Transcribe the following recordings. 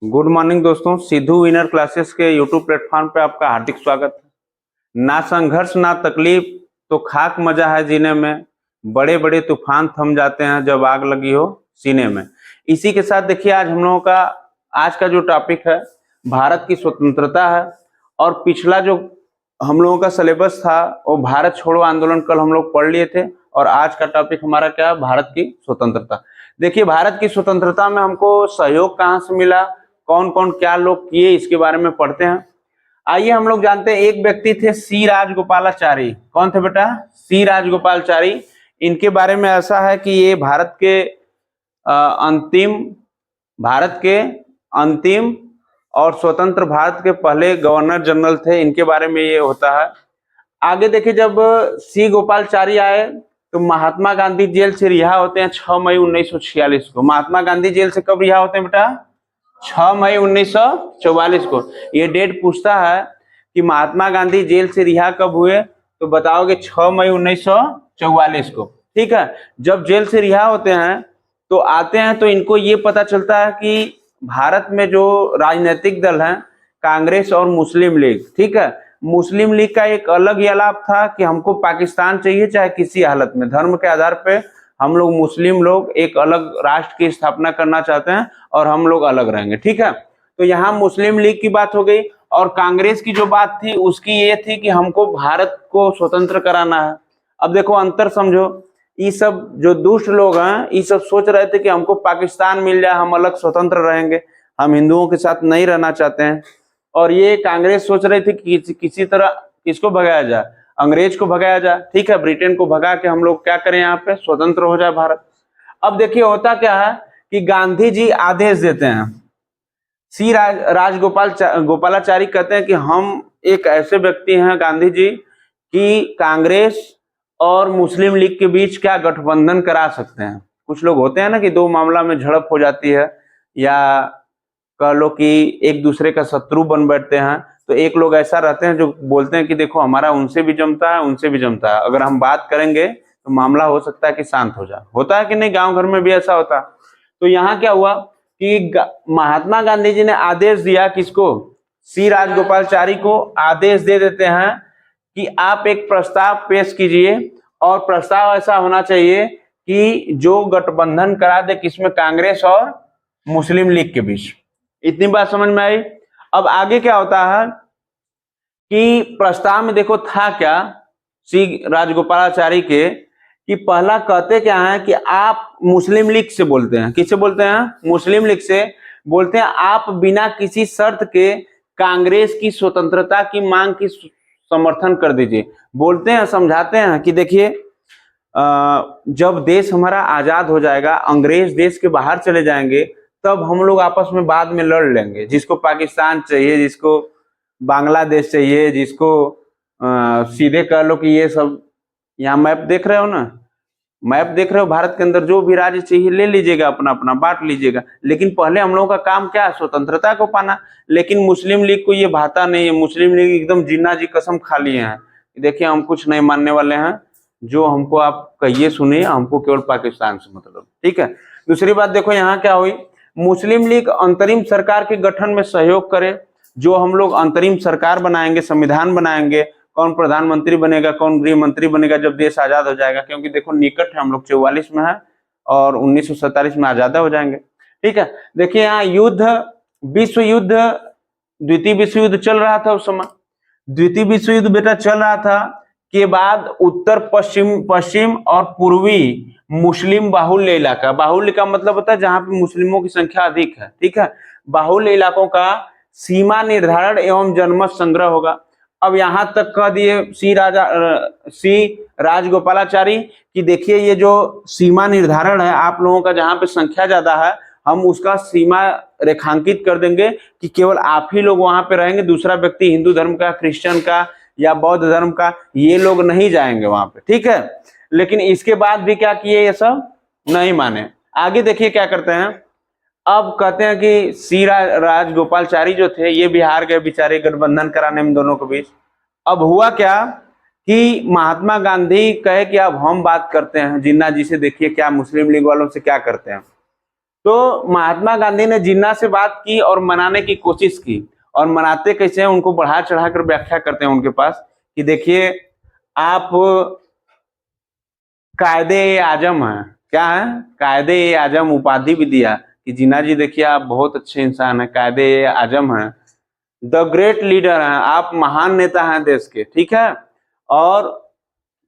Good morning दोस्तों, Sidhu winner classes के YouTube platform पे आपका हार्दिक स्वागत है। ना संघर्ष ना तकलीफ तो खाक मजा है जीने में, बड़े बड़े तूफान थम जाते हैं जब आग लगी हो सीने में। इसी के साथ देखिए आज हम लोगों का आज का जो टॉपिक है भारत की स्वतंत्रता है। और पिछला जो हम लोगों का सिलेबस था वो भारत छोड़ो आंदोलन कल हम लोग पढ़ लिए थे, और आज का टॉपिक हमारा क्या है, भारत की स्वतंत्रता। देखिए भारत की स्वतंत्रता में हमको सहयोग कहाँ से मिला, कौन कौन क्या लोग किए, इसके बारे में पढ़ते हैं। आइए हम लोग जानते हैं, एक व्यक्ति थे सी राजगोपालाचारी। कौन थे बेटा? सी राजगोपालाचारी। इनके बारे में ऐसा है कि ये भारत के अंतिम और स्वतंत्र भारत के पहले गवर्नर जनरल थे। इनके बारे में ये होता है। आगे देखिए, जब सी गोपालाचारी आए तो महात्मा गांधी जेल से रिहा होते हैं 6 मई 1946 को। महात्मा गांधी जेल से कब रिहा होते हैं बेटा? 6 मई 1944 को। ये डेट पूछता है कि महात्मा गांधी जेल से रिहा कब हुए, तो बताओगे 6 मई 1944 को। ठीक है। जब जेल से रिहा होते हैं तो आते हैं, तो इनको ये पता चलता है कि भारत में जो राजनीतिक दल हैं कांग्रेस और मुस्लिम लीग, ठीक है, मुस्लिम लीग का एक अलग ही अलाप था कि हमको पाकिस्तान चाहिए चाहे किसी हालत में, धर्म के आधार पे हम लोग मुस्लिम लोग एक अलग राष्ट्र की स्थापना करना चाहते हैं और हम लोग अलग रहेंगे। ठीक है। तो यहाँ मुस्लिम लीग की बात हो गई, और कांग्रेस की जो बात थी उसकी ये थी कि हमको भारत को स्वतंत्र कराना है। अब देखो अंतर समझो, ये सब जो दुष्ट लोग हैं ये सब सोच रहे थे कि हमको पाकिस्तान मिल जाए, हम अलग स्वतंत्र रहेंगे, हम हिंदुओं के साथ नहीं रहना चाहते हैं। और ये कांग्रेस सोच रही थी कि किसी तरह किसको भगाया जाए, अंग्रेज को भगाया जाए। ठीक है, ब्रिटेन को भगा के हम लोग क्या करें, यहाँ पे स्वतंत्र हो जाए भारत। अब देखिए होता क्या है कि गांधी जी आदेश देते हैं, सी गोपालाचारी कहते हैं कि हम एक ऐसे व्यक्ति हैं गांधी जी कि कांग्रेस और मुस्लिम लीग के बीच क्या गठबंधन करा सकते हैं। कुछ लोग होते हैं ना कि दो मामला में झड़प हो जाती है, या कह लो कि एक दूसरे का शत्रु बन बैठते हैं। तो एक लोग ऐसा रहते हैं जो बोलते हैं कि देखो हमारा उनसे भी जमता है, उनसे भी जमता है, अगर हम बात करेंगे तो मामला हो सकता है कि शांत हो जाए। होता है कि नहीं, गांव घर में भी ऐसा होता है। तो यहाँ क्या हुआ कि महात्मा गांधी जी ने आदेश दिया, किसको? सी राजगोपालाचारी को आदेश दे देते हैं कि आप एक प्रस्ताव पेश कीजिए, और प्रस्ताव ऐसा होना चाहिए कि जो गठबंधन करा दे, किसमें? कांग्रेस और मुस्लिम लीग के बीच। इतनी बात समझ में आई। अब आगे क्या होता है कि प्रस्ताव में देखो था क्या सी राजगोपालाचारी के, कि पहला कहते क्या है कि आप मुस्लिम लीग से बोलते हैं, किससे बोलते हैं? मुस्लिम लीग से बोलते हैं, आप बिना किसी शर्त के कांग्रेस की स्वतंत्रता की मांग की समर्थन कर दीजिए। बोलते हैं, समझाते हैं कि देखिए जब देश हमारा आजाद हो जाएगा, अंग्रेज देश के बाहर चले जाएंगे, तब हम लोग आपस में बाद में लड़ लेंगे, जिसको पाकिस्तान चाहिए, जिसको बांग्लादेश चाहिए, जिसको सीधे कह लो कि ये सब, यहाँ मैप देख रहे हो ना, मैप देख रहे हो, भारत के अंदर जो भी राज्य चाहिए ले लीजिएगा, अपना अपना बांट लीजिएगा, लेकिन पहले हम लोगों का काम क्या है? स्वतंत्रता को पाना। लेकिन मुस्लिम लीग को ये भाता नहीं है। मुस्लिम लीग एकदम जिन्ना जी कसम खा लिए हैं, देखिए हम कुछ नहीं मानने वाले हैं, जो हमको आप कहिए सुनिए, हमको केवल पाकिस्तान से मतलब। ठीक है। दूसरी बात देखो यहाँ क्या हुई, मुस्लिम लीग अंतरिम सरकार के गठन में सहयोग करे। जो हम लोग अंतरिम सरकार बनाएंगे, संविधान बनाएंगे, कौन प्रधानमंत्री बनेगा, कौन गृह मंत्री बनेगा जब देश आजाद हो जाएगा, क्योंकि देखो निकट है, हम लोग 44 में है और 1947 में आजाद हो जाएंगे। ठीक है। देखिए यहाँ युद्ध, विश्व युद्ध, द्वितीय विश्व युद्ध चल रहा था उस समय। द्वितीय विश्व युद्ध बेटा चल रहा था के बाद उत्तर पश्चिम और पूर्वी मुस्लिम बाहुल्य इलाका, बाहुल्य का मतलब होता है जहां पे मुस्लिमों की संख्या अधिक है। ठीक है। बाहुल्य इलाकों का सीमा निर्धारण एवं जनमत संग्रह होगा। अब यहां तक कह दिए सी राजगोपालाचारी कि देखिए ये जो सीमा निर्धारण है आप लोगों का, जहां पे संख्या ज्यादा है, हम उसका सीमा रेखांकित कर देंगे कि केवल आप ही लोग वहां पे रहेंगे, दूसरा व्यक्ति हिंदू धर्म का, क्रिश्चियन का या बौद्ध धर्म का, ये लोग नहीं जाएंगे वहां पे। ठीक है। लेकिन इसके बाद भी क्या किए, ये सब नहीं माने। आगे देखिए क्या करते हैं। अब कहते हैं कि सी राजगोपालाचारी जो थे ये बिहार गए बेचारे गठबंधन कराने में दोनों के बीच। अब हुआ क्या कि महात्मा गांधी कहे कि अब हम बात करते हैं जिन्ना जी से, देखिए क्या मुस्लिम लीग वालों से क्या करते हैं। तो महात्मा गांधी ने जिन्ना से बात की और मनाने की कोशिश की, और मनाते कैसे हैं उनको बढ़ा चढ़ा कर व्याख्या करते हैं उनके पास कि देखिए आप कायदे आजम हैं, क्या है, कायदे आजम उपाधि भी दिया कि जिन्ना जी देखिए आप बहुत अच्छे इंसान हैं, कायदे आजम हैं, द ग्रेट लीडर हैं, आप महान नेता हैं देश के, ठीक है, और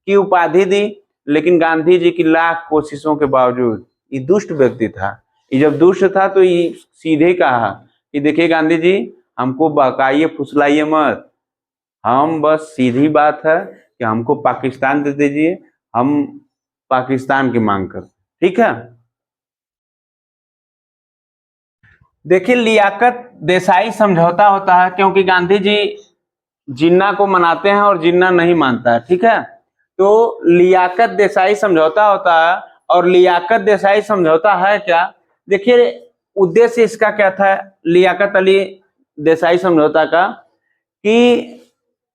की उपाधि दी। लेकिन गांधी जी की लाख कोशिशों के बावजूद, ये दुष्ट व्यक्ति था, ये जब दुष्ट था तो ये सीधे कहा कि देखिए गांधी जी हमको बहकाइए फुसलाइए मत, हम बस सीधी बात है कि हमको पाकिस्तान दे दीजिए, हम पाकिस्तान की मांग कर, ठीक है। देखिए लियाकत देसाई समझौता होता है, क्योंकि गांधी जी जिन्ना को मनाते हैं और जिन्ना नहीं मानता है, ठीक है। तो लियाकत देसाई समझौता होता है, और लियाकत देसाई समझौता है क्या, देखिए उद्देश्य इसका क्या था, लियाकत अली देसाई समझौता का, कि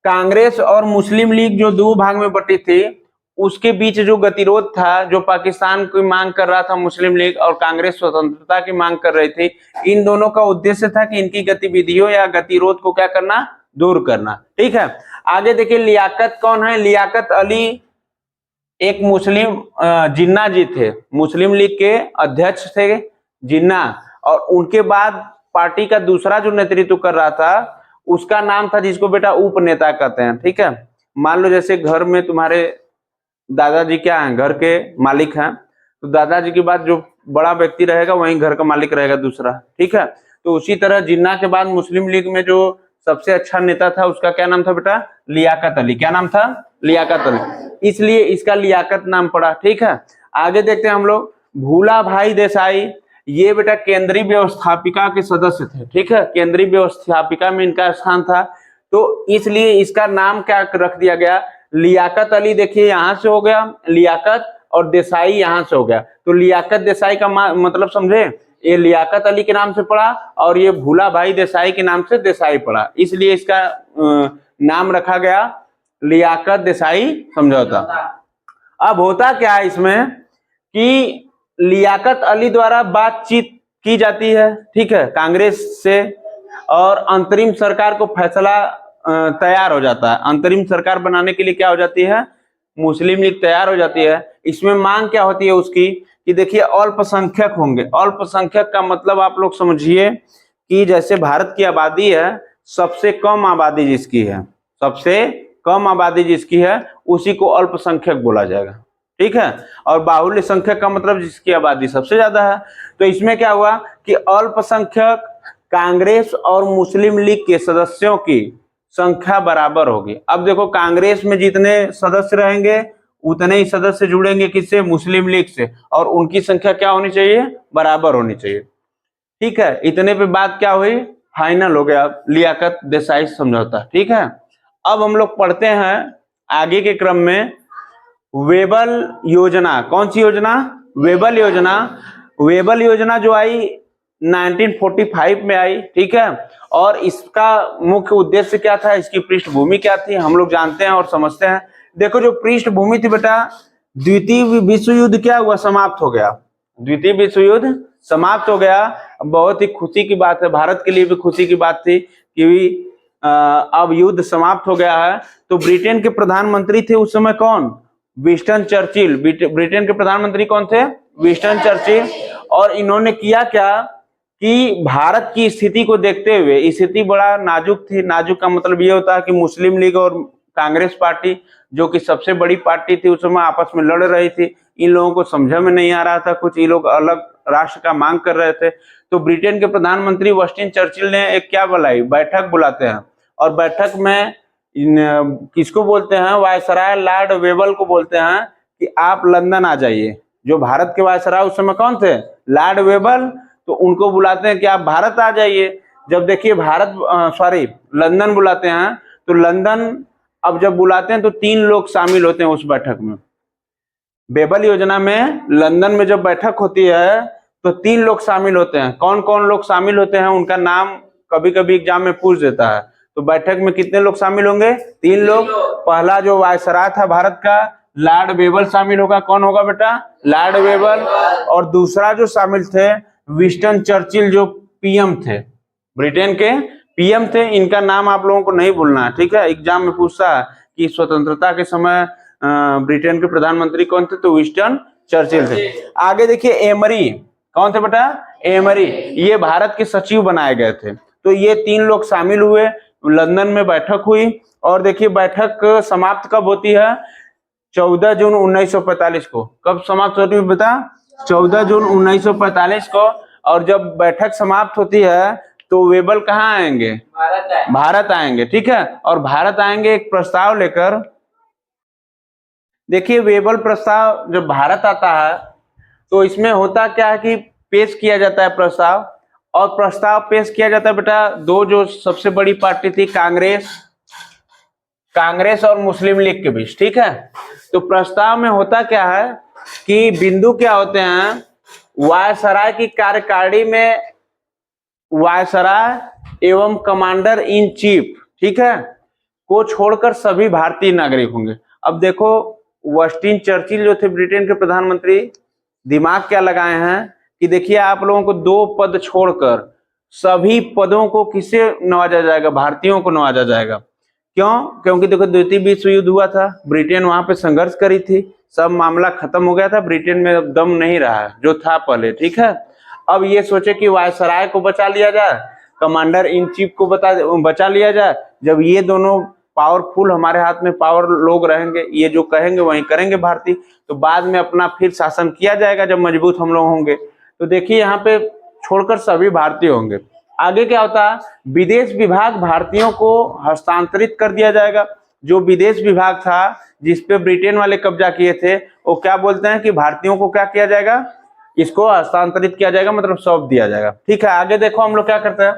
कांग्रेस और मुस्लिम लीग जो दो भाग में बटी थी उसके बीच जो गतिरोध था, जो पाकिस्तान की मांग कर रहा था मुस्लिम लीग और कांग्रेस स्वतंत्रता की मांग कर रही थी, इन दोनों का उद्देश्य था कि इनकी गतिविधियों या गतिरोध को क्या करना, दूर करना, ठीक है। आगे देखिए लियाकत कौन है, लियाकत अली एक मुस्लिम जिन्ना जी थे, मुस्लिम लीग के अध्यक्ष थे जिन्ना, और उनके बाद पार्टी का दूसरा जो नेतृत्व कर रहा था उसका नाम था, जिसको बेटा उप नेता कहते हैं, ठीक है। मान लो जैसे घर में तुम्हारे दादाजी क्या हैं, घर के मालिक हैं, तो दादाजी के बाद जो बड़ा व्यक्ति रहेगा वही घर का मालिक रहेगा दूसरा, ठीक है। तो उसी तरह जिन्ना के बाद मुस्लिम लीग में जो सबसे अच्छा नेता था उसका क्या नाम था बेटा, लियाकत अली, क्या नाम था, लियाकत अली, इसलिए इसका लियाकत नाम पड़ा, ठीक है। आगे देखते हैं हम लोग, भूला भाई देसाई, ये बेटा केंद्रीय व्यवस्थापिका के सदस्य थे, ठीक है, केंद्रीय व्यवस्थापिका में इनका स्थान था, तो इसलिए इसका नाम क्या रख दिया गया, लियाकत अली, देखिए यहां से हो गया लियाकत और देसाई यहां से हो गया, तो लियाकत देसाई का मतलब समझे, ये लियाकत अली के नाम से पड़ा और ये भूला भाई देसाई के नाम से देसाई पड़ा, इसलिए इसका नाम रखा गया लियाकत देसाई समझौता। अब होता क्या है इसमें कि लियाकत अली द्वारा बातचीत की जाती है, ठीक है, कांग्रेस से, और अंतरिम सरकार को फैसला तैयार हो जाता है, अंतरिम सरकार बनाने के लिए क्या हो जाती है, मुस्लिम लीग तैयार हो जाती है। इसमें मांग क्या होती है उसकी कि देखिए अल्पसंख्यक होंगे, अल्पसंख्यक का मतलब आप लोग समझिए कि जैसे भारत की आबादी है, सबसे कम आबादी जिसकी है, सबसे कम आबादी जिसकी है उसी को अल्पसंख्यक बोला जाएगा, ठीक है, और बाहुल्य संख्यक का मतलब जिसकी आबादी सबसे ज्यादा है। तो इसमें क्या हुआ कि अल्पसंख्यक कांग्रेस और मुस्लिम लीग के सदस्यों की संख्या बराबर होगी। अब देखो कांग्रेस में जितने सदस्य रहेंगे उतने ही सदस्य जुड़ेंगे किससे, मुस्लिम लीग से, और उनकी संख्या क्या होनी चाहिए, बराबर होनी चाहिए, ठीक है। इतने पे बात क्या हुई, फाइनल हो गया लियाकत देसाई समझौता, ठीक है। अब हम लोग पढ़ते हैं आगे के क्रम में वेबल योजना, कौन सी योजना, वेबल योजना। वेबल योजना जो आई 1945 में आई, ठीक है, और इसका मुख्य उद्देश्य क्या था, इसकी पृष्ठभूमि क्या थी, हम लोग जानते हैं और समझते हैं। देखो जो पृष्ठभूमि थी बेटा, द्वितीय विश्व युद्ध क्या हुआ, समाप्त हो गया, द्वितीय विश्व युद्ध समाप्त हो गया। बहुत ही खुशी की बात है, भारत के लिए भी खुशी की बात थी कि अब युद्ध समाप्त हो गया है। तो ब्रिटेन के प्रधानमंत्री थे उस समय कौन, विंस्टन चर्चिल, ब्रिटेन के प्रधानमंत्री कौन थे, विंस्टन चर्चिल। और इन्होंने किया क्या कि भारत की स्थिति को देखते हुए, स्थिति बड़ा नाजुक थी, नाजुक का मतलब ये होता है कि मुस्लिम लीग और कांग्रेस पार्टी जो कि सबसे बड़ी पार्टी थी उस समय आपस में लड़ रही थी, इन लोगों को समझ में नहीं आ रहा था कुछ, ये लोग अलग राष्ट्र का मांग कर रहे थे। तो ब्रिटेन के प्रधानमंत्री विंस्टन चर्चिल ने एक क्या बुलाई, बैठक बुलाते हैं, और बैठक में किसको बोलते हैं, वायसराय लॉर्ड वेबल को बोलते हैं कि आप लंदन आ जाइए। जो भारत के वायसराय उस समय कौन थे, लॉर्ड वेबल, तो उनको बुलाते हैं कि आप भारत आ जाइए। जब देखिए लंदन बुलाते हैं, तो लंदन अब जब बुलाते हैं तो 3 लोग शामिल होते हैं उस बैठक में। वेबल योजना में लंदन में जब बैठक होती है तो 3 लोग शामिल होते हैं। कौन कौन लोग शामिल होते हैं उनका नाम कभी कभी एग्जाम में पूछ देता है। तो बैठक में कितने लोग शामिल होंगे, 3 लोग। पहला जो वायसराय था भारत का, लॉर्ड वेबल शामिल होगा। कौन होगा बेटा, लॉर्ड वेबल। और दूसरा जो शामिल थे विंस्टन चर्चिल जो पीएम थे, ब्रिटेन के पीएम थे, इनका नाम आप लोगों को नहीं भूलना है, ठीक है। एग्जाम में पूछता है कि स्वतंत्रता के समय ब्रिटेन के प्रधानमंत्री कौन थे, तो विंस्टन चर्चिल थे। आगे देखिए एमरी, कौन थे बेटा, एमरी, ये भारत के सचिव बनाए गए थे। तो ये 3 लोग शामिल हुए, लंदन में बैठक हुई, और देखिए बैठक समाप्त कब होती है, 14 जून 1945 को। कब समाप्त होती है बेटा, 14 जून 1945 को। और जब बैठक समाप्त होती है तो वेबल कहाँ आएंगे, भारत आएंगे, ठीक है। और भारत आएंगे एक प्रस्ताव लेकर। देखिए वेबल प्रस्ताव जब भारत आता है तो इसमें होता क्या है कि पेश किया जाता है प्रस्ताव, और प्रस्ताव पेश किया जाता है बेटा दो जो सबसे बड़ी पार्टी थी, कांग्रेस और मुस्लिम लीग के बीच, ठीक है। तो प्रस्ताव में होता क्या है कि बिंदु क्या होते हैं, वायसराय की कार्यकारिणी में वायसराय एवं कमांडर इन चीफ, ठीक है, को छोड़कर सभी भारतीय नागरिक होंगे। अब देखो विंस्टन चर्चिल जो थे ब्रिटेन के प्रधानमंत्री, दिमाग क्या लगाए हैं कि देखिए आप लोगों को 2 पद छोड़कर सभी पदों को किससे नवाजा जाएगा, भारतीयों को नवाजा जाएगा। क्यों, क्योंकि देखो द्वितीय विश्व युद्ध हुआ था, ब्रिटेन वहां पे संघर्ष करी थी, सब मामला खत्म हो गया था, ब्रिटेन में अब दम नहीं रहा जो था पहले, ठीक है। अब ये सोचे कि वायसराय को बचा लिया जाए, कमांडर इन चीफ को बचा लिया जाए। जब ये दोनों पावरफुल हमारे हाथ में पावर लोग रहेंगे, ये जो कहेंगे वही करेंगे भारतीय, तो बाद में अपना फिर शासन किया जाएगा जब मजबूत हम लोग होंगे। तो देखिए यहाँ पे छोड़कर सभी भारतीय होंगे। आगे क्या होता है, विदेश विभाग भारतीयों को हस्तांतरित कर दिया जाएगा। जो विदेश विभाग था जिसपे ब्रिटेन वाले कब्जा किए थे, वो क्या बोलते हैं कि भारतीयों को क्या किया जाएगा, इसको हस्तांतरित किया जाएगा, मतलब सौंप दिया जाएगा, ठीक है। आगे देखो हम लोग क्या करते हैं,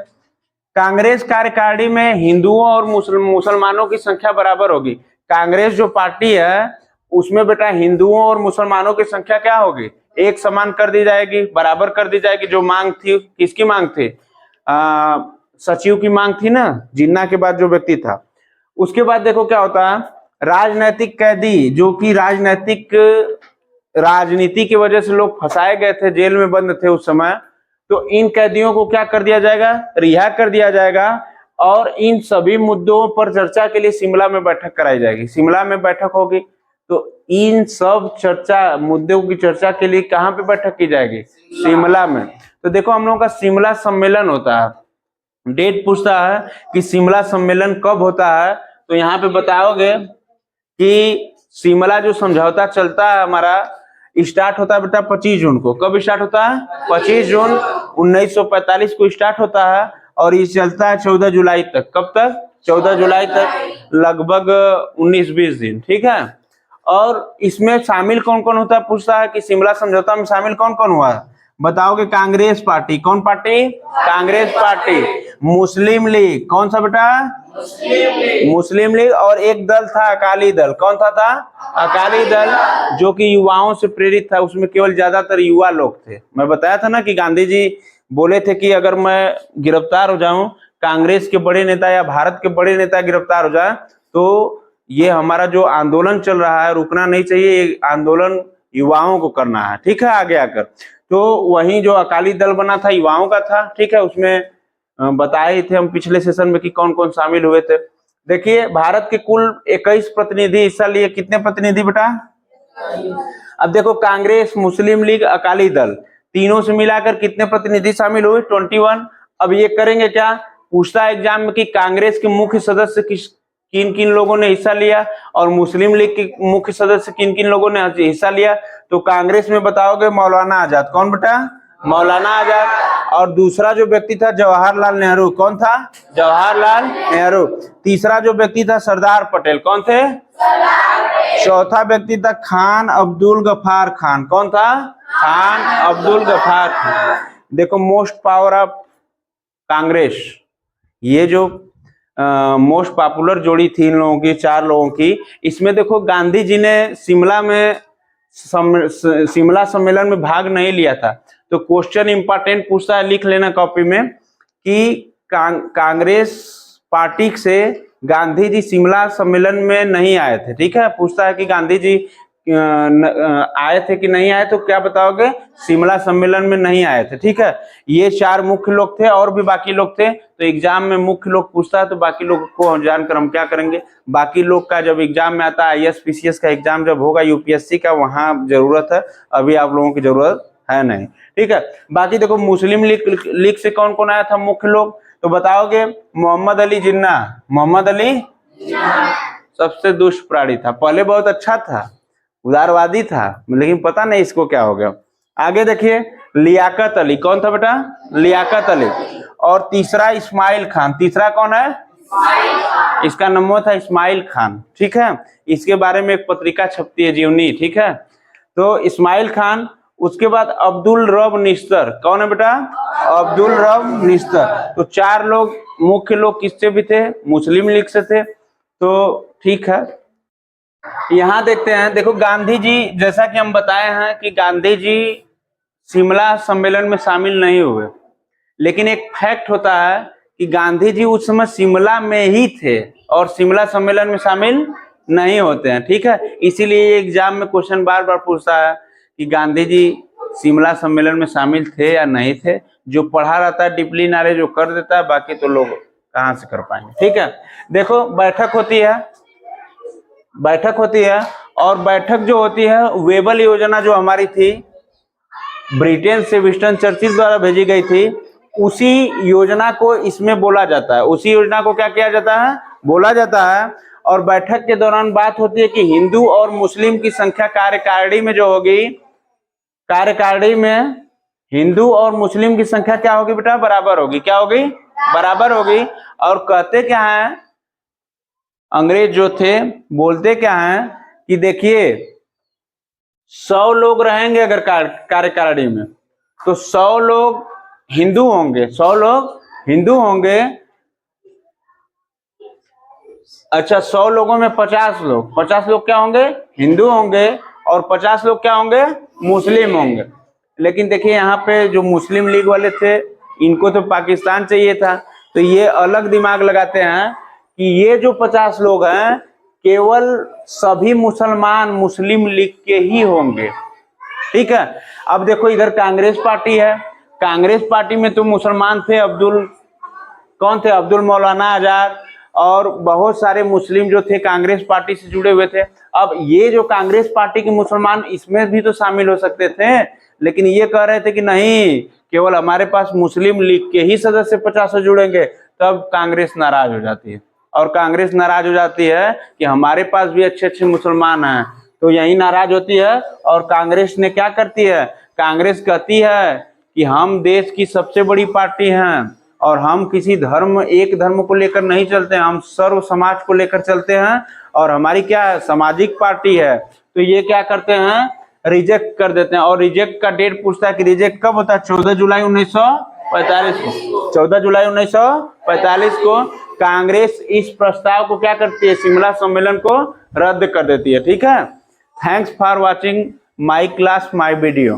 कांग्रेस कार्यकारिणी में हिंदुओं और मुसलमानों की संख्या बराबर होगी। कांग्रेस जो पार्टी है उसमें बेटा हिंदुओं और मुसलमानों की संख्या क्या होगी, एक समान कर दी जाएगी, बराबर कर दी जाएगी। जो मांग थी, किसकी मांग थी, सचिव की मांग थी ना, जिन्ना के बाद जो व्यक्ति था। उसके बाद देखो क्या होता है, राजनैतिक कैदी जो कि राजनीति की वजह से लोग फंसाए गए थे, जेल में बंद थे उस समय, तो इन कैदियों को क्या कर दिया जाएगा, रिहा कर दिया जाएगा। और इन सभी मुद्दों पर चर्चा के लिए शिमला में बैठक कराई जाएगी। शिमला में बैठक होगी तो इन सब मुद्दों की चर्चा के लिए कहाँ पे बैठक की जाएगी, शिमला में। तो देखो हम लोगों का शिमला सम्मेलन होता है, डेट पूछता है कि शिमला सम्मेलन कब होता है, तो यहाँ पे बताओगे कि शिमला जो समझौता चलता है हमारा, स्टार्ट होता है बेटा 25 जून को। कब स्टार्ट होता है, 25 जून 1945 को स्टार्ट होता है, और ये चलता है 14 जुलाई तक। कब तक, 14 जुलाई तक, लगभग 19-20 दिन, ठीक है। और इसमें शामिल कौन कौन होता है, पूछता है कि शिमला समझौता में शामिल कौन कौन हुआ है, बताओगे, कांग्रेस पार्टी, कौन पार्टी, कांग्रेस पार्टी, मुस्लिम लीग, कौन सा बेटा, मुस्लिम लीग, और एक दल था अकाली दल। कौन था अकाली दल, जो कि युवाओं से प्रेरित था, उसमें केवल ज्यादातर युवा लोग थे। मैं बताया था ना कि गांधी जी बोले थे कि अगर मैं गिरफ्तार हो जाऊं, कांग्रेस के बड़े नेता या भारत के बड़े नेता गिरफ्तार हो जाए, तो ये हमारा जो आंदोलन चल रहा है रुकना नहीं चाहिए, ये आंदोलन युवाओं को करना है, ठीक है, आगे आकर। तो वही जो अकाली दल बना था युवाओं का था, ठीक है। उसमें बताए थे हम पिछले सेशन में कि कौन कौन शामिल हुए थे। देखिए भारत के कुल 21 प्रतिनिधि हिस्सा लिए, कितने प्रतिनिधि बेटा, अब देखो कांग्रेस, मुस्लिम लीग, अकाली दल, तीनों से मिलाकर कितने प्रतिनिधि शामिल हुए, 21। अब ये करेंगे क्या, पूछता है एग्जाम में कि कांग्रेस के मुख्य सदस्य किन किन लोगों ने हिस्सा लिया, और मुस्लिम लीग के मुख्य सदस्य किन किन लोगों ने हिस्सा लिया। तो कांग्रेस में बताओगे मौलाना आजाद, कौन बेटा, मौलाना आजाद। और दूसरा जो व्यक्ति था जवाहरलाल नेहरू, कौन था, जवाहरलाल नेहरू। तीसरा जो व्यक्ति था सरदार पटेल, कौन थे, चौथा व्यक्ति था खान अब्दुल गफार खान, कौन था, खान अब्दुल गफार खान। देखो मोस्ट पावर ऑफ कांग्रेस, ये जो मोस्ट पॉपुलर जोड़ी थी इन लोगों की, 4 लोगों की, इसमें देखो गांधी जी ने शिमला सम्मेलन में भाग नहीं लिया था। तो क्वेश्चन इंपॉर्टेंट पूछता है, लिख लेना कॉपी में, कि कांग्रेस पार्टी से गांधी जी शिमला सम्मेलन में नहीं आए थे, ठीक है। पूछता है कि गांधी जी आए थे कि नहीं आए, तो क्या बताओगे, शिमला सम्मेलन में नहीं आए थे। ठीक है, ये 4 मुख्य लोग थे, और भी बाकी लोग थे। तो एग्जाम में मुख्य लोग पूछता है तो बाकी लोग को जानकर हम क्या करेंगे, बाकी लोग का जब एग्जाम में आता है, IAS PCS का एग्जाम जब होगा UPSC का, वहां जरूरत है, अभी आप लोगों की जरूरत है नहीं। ठीक है, बाकी देखो मुस्लिम लीग से कौन कौन आया था मुख्य लोग, तो बताओगे मोहम्मद अली जिन्ना। मोहम्मद अली सबसे दुष्ट प्राणी था, पहले बहुत अच्छा था, उदारवादी था, लेकिन पता नहीं इसको क्या हो गया। आगे देखिए लियाकत अली, कौन था बेटा, लियाकत अली। और तीसरा इस्माइल खान, तीसरा कौन है, इसका नाम था इस्माइल खान। ठीक है, इसके बारे में एक पत्रिका छपती है जीवनी। ठीक है, तो इस्माइल खान, उसके बाद अब्दुल रब निश्तर, कौन है बेटा, अब्दुल रब निश्तर। तो 4 लोग मुख्य लोग किससे भी थे, मुस्लिम लीग से थे। तो ठीक है, यहां देखते हैं, देखो गांधी जी, जैसा कि हम बताए हैं कि गांधी जी शिमला सम्मेलन में शामिल नहीं हुए, लेकिन एक फैक्ट होता है कि गांधी जी उस समय शिमला में ही थे और शिमला सम्मेलन में शामिल नहीं होते हैं। ठीक है, इसीलिए एग्जाम में क्वेश्चन बार बार पूछता है कि गांधी जी शिमला सम्मेलन में शामिल थे या नहीं थे। जो पढ़ा रहता है डीपली नॉलेज जो कर देता है, बाकी तो लोग कहाँ से कर पाएंगे। ठीक है, देखो बैठक होती है, बैठक होती है, और बैठक जो होती है वेबल योजना जो हमारी थी, ब्रिटेन से विंस्टन चर्चिल द्वारा भेजी गई थी, उसी योजना को इसमें बोला जाता है, उसी योजना को क्या किया जाता है, बोला जाता है। और बैठक के दौरान बात होती है कि हिंदू और मुस्लिम की संख्या कार्यकारिणी में जो होगी, कार्यकारिणी में हिंदू और मुस्लिम की संख्या क्या होगी बेटा, बराबर होगी। क्या होगी, बराबर होगी। और कहते क्या है, अंग्रेज जो थे बोलते क्या हैं कि देखिए 100 लोग रहेंगे अगर कार्यकारिणी में, तो 100 लोग हिंदू होंगे, 100 लोग हिंदू होंगे। अच्छा, 100 लोगों में 50 लोग क्या होंगे, हिंदू होंगे, और 50 लोग क्या होंगे, मुस्लिम होंगे। लेकिन देखिए यहाँ पे जो मुस्लिम लीग वाले थे, इनको तो पाकिस्तान चाहिए था, तो ये अलग दिमाग लगाते हैं कि ये जो 50 लोग हैं केवल सभी मुसलमान मुस्लिम लीग के ही होंगे। ठीक है, अब देखो इधर कांग्रेस पार्टी है, कांग्रेस पार्टी में तो मुसलमान थे, कौन थे, अब्दुल मौलाना आजाद, और बहुत सारे मुस्लिम जो थे कांग्रेस पार्टी से जुड़े हुए थे। अब ये जो कांग्रेस पार्टी के मुसलमान इसमें भी तो शामिल हो सकते थे, लेकिन ये कह रहे थे कि नहीं, केवल हमारे पास मुस्लिम लीग के ही सदस्य 50 जुड़ेंगे। तब कांग्रेस नाराज हो जाती है, और कांग्रेस नाराज हो जाती है कि हमारे पास भी अच्छे अच्छे मुसलमान हैं, तो यही नाराज होती है। और कांग्रेस ने क्या करती है, कांग्रेस कहती है कि हम देश की सबसे बड़ी पार्टी हैं, और हम किसी धर्म, एक धर्म को लेकर नहीं चलते हैं, हम सर्व समाज को लेकर चलते हैं, और हमारी क्या है, सामाजिक पार्टी है। तो ये क्या करते हैं, रिजेक्ट कर देते हैं। और रिजेक्ट का डेट पूछता है कि रिजेक्ट कब होता है, 14 जुलाई 1945 को। 14 जुलाई 1945 को कांग्रेस इस प्रस्ताव को क्या करती है, शिमला सम्मेलन को रद्द कर देती है। ठीक है, thanks for watching my class my video.